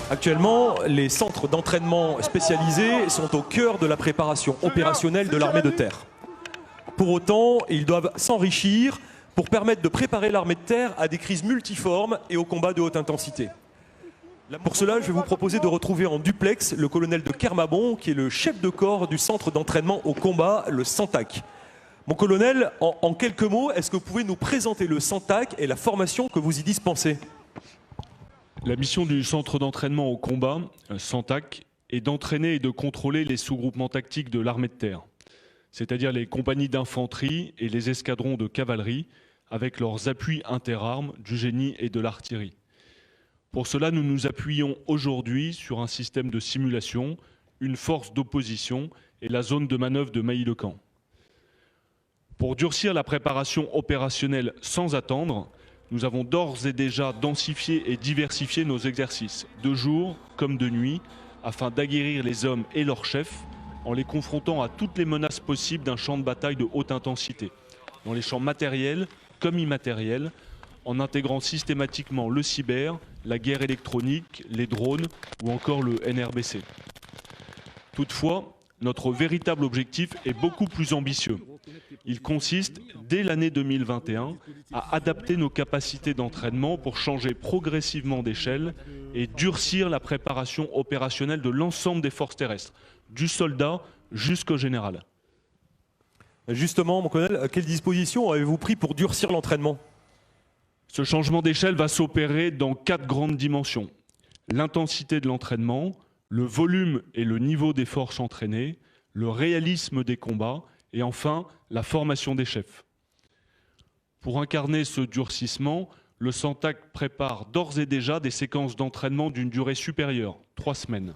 Actuellement, les centres d'entraînement spécialisés sont au cœur de la préparation opérationnelle de l'armée de terre. Pour autant, ils doivent s'enrichir pour permettre de préparer l'armée de terre à des crises multiformes et aux combats de haute intensité. Pour cela, je vais vous proposer de retrouver en duplex le colonel de Kermabon, qui est le chef de corps du centre d'entraînement au combat, le CENTAC. Mon colonel, en quelques mots, est-ce que vous pouvez nous présenter le CENTAC et la formation que vous y dispensez ? La mission du centre d'entraînement au combat, CENTAC, est d'entraîner et de contrôler les sous-groupements tactiques de l'armée de terre, c'est-à-dire les compagnies d'infanterie et les escadrons de cavalerie, avec leurs appuis interarmes du génie et de l'artillerie. Pour cela, nous nous appuyons aujourd'hui sur un système de simulation, une force d'opposition et la zone de manœuvre de Mailly-le-Camp. Pour durcir la préparation opérationnelle sans attendre, nous avons d'ores et déjà densifié et diversifié nos exercices, de jour comme de nuit, afin d'aguerrir les hommes et leurs chefs en les confrontant à toutes les menaces possibles d'un champ de bataille de haute intensité, dans les champs matériels comme immatériels, en intégrant systématiquement le cyber, la guerre électronique, les drones ou encore le NRBC. Toutefois, notre véritable objectif est beaucoup plus ambitieux. Il consiste, dès l'année 2021, à adapter nos capacités d'entraînement pour changer progressivement d'échelle et durcir la préparation opérationnelle de l'ensemble des forces terrestres, du soldat jusqu'au général. Justement, mon colonel, quelles dispositions avez-vous pris pour durcir l'entraînement ? Ce changement d'échelle va s'opérer dans 4 grandes dimensions. L'intensité de l'entraînement, le volume et le niveau des forces entraînées, le réalisme des combats et enfin la formation des chefs. Pour incarner ce durcissement, le CENTAC prépare d'ores et déjà des séquences d'entraînement d'une durée supérieure, 3 semaines.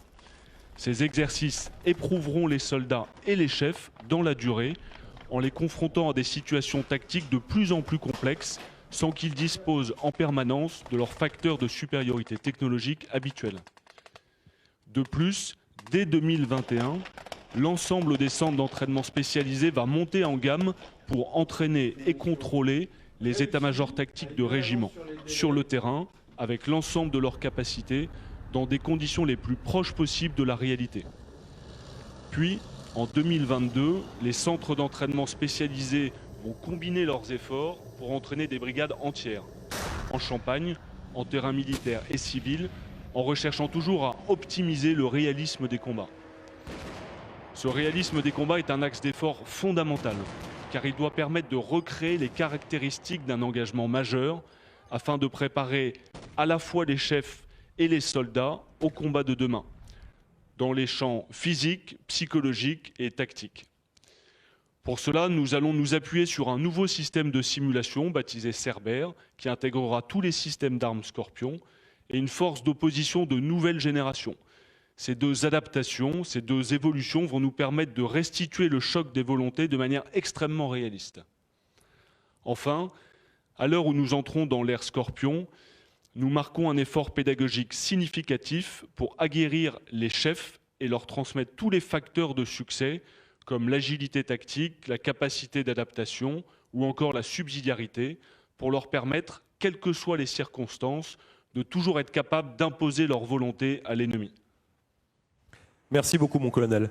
Ces exercices éprouveront les soldats et les chefs dans la durée en les confrontant à des situations tactiques de plus en plus complexes sans qu'ils disposent en permanence de leurs facteurs de supériorité technologique habituels. De plus, dès 2021, l'ensemble des centres d'entraînement spécialisés va monter en gamme pour entraîner et contrôler les états-majors tactiques de régiments sur le terrain avec l'ensemble de leurs capacités dans des conditions les plus proches possibles de la réalité. Puis, en 2022, les centres d'entraînement spécialisés vont combiner leurs efforts pour entraîner des brigades entières, en Champagne, en terrain militaire et civil, en recherchant toujours à optimiser le réalisme des combats. Ce réalisme des combats est un axe d'effort fondamental, car il doit permettre de recréer les caractéristiques d'un engagement majeur afin de préparer à la fois les chefs et les soldats au combat de demain, dans les champs physiques, psychologiques et tactiques. Pour cela, nous allons nous appuyer sur un nouveau système de simulation baptisé Cerber, qui intégrera tous les systèmes d'armes Scorpion et une force d'opposition de nouvelle génération. Ces 2 adaptations, ces 2 évolutions vont nous permettre de restituer le choc des volontés de manière extrêmement réaliste. Enfin, à l'heure où nous entrons dans l'ère Scorpion, nous marquons un effort pédagogique significatif pour aguerrir les chefs et leur transmettre tous les facteurs de succès comme l'agilité tactique, la capacité d'adaptation ou encore la subsidiarité pour leur permettre, quelles que soient les circonstances, de toujours être capables d'imposer leur volonté à l'ennemi. Merci beaucoup, mon colonel.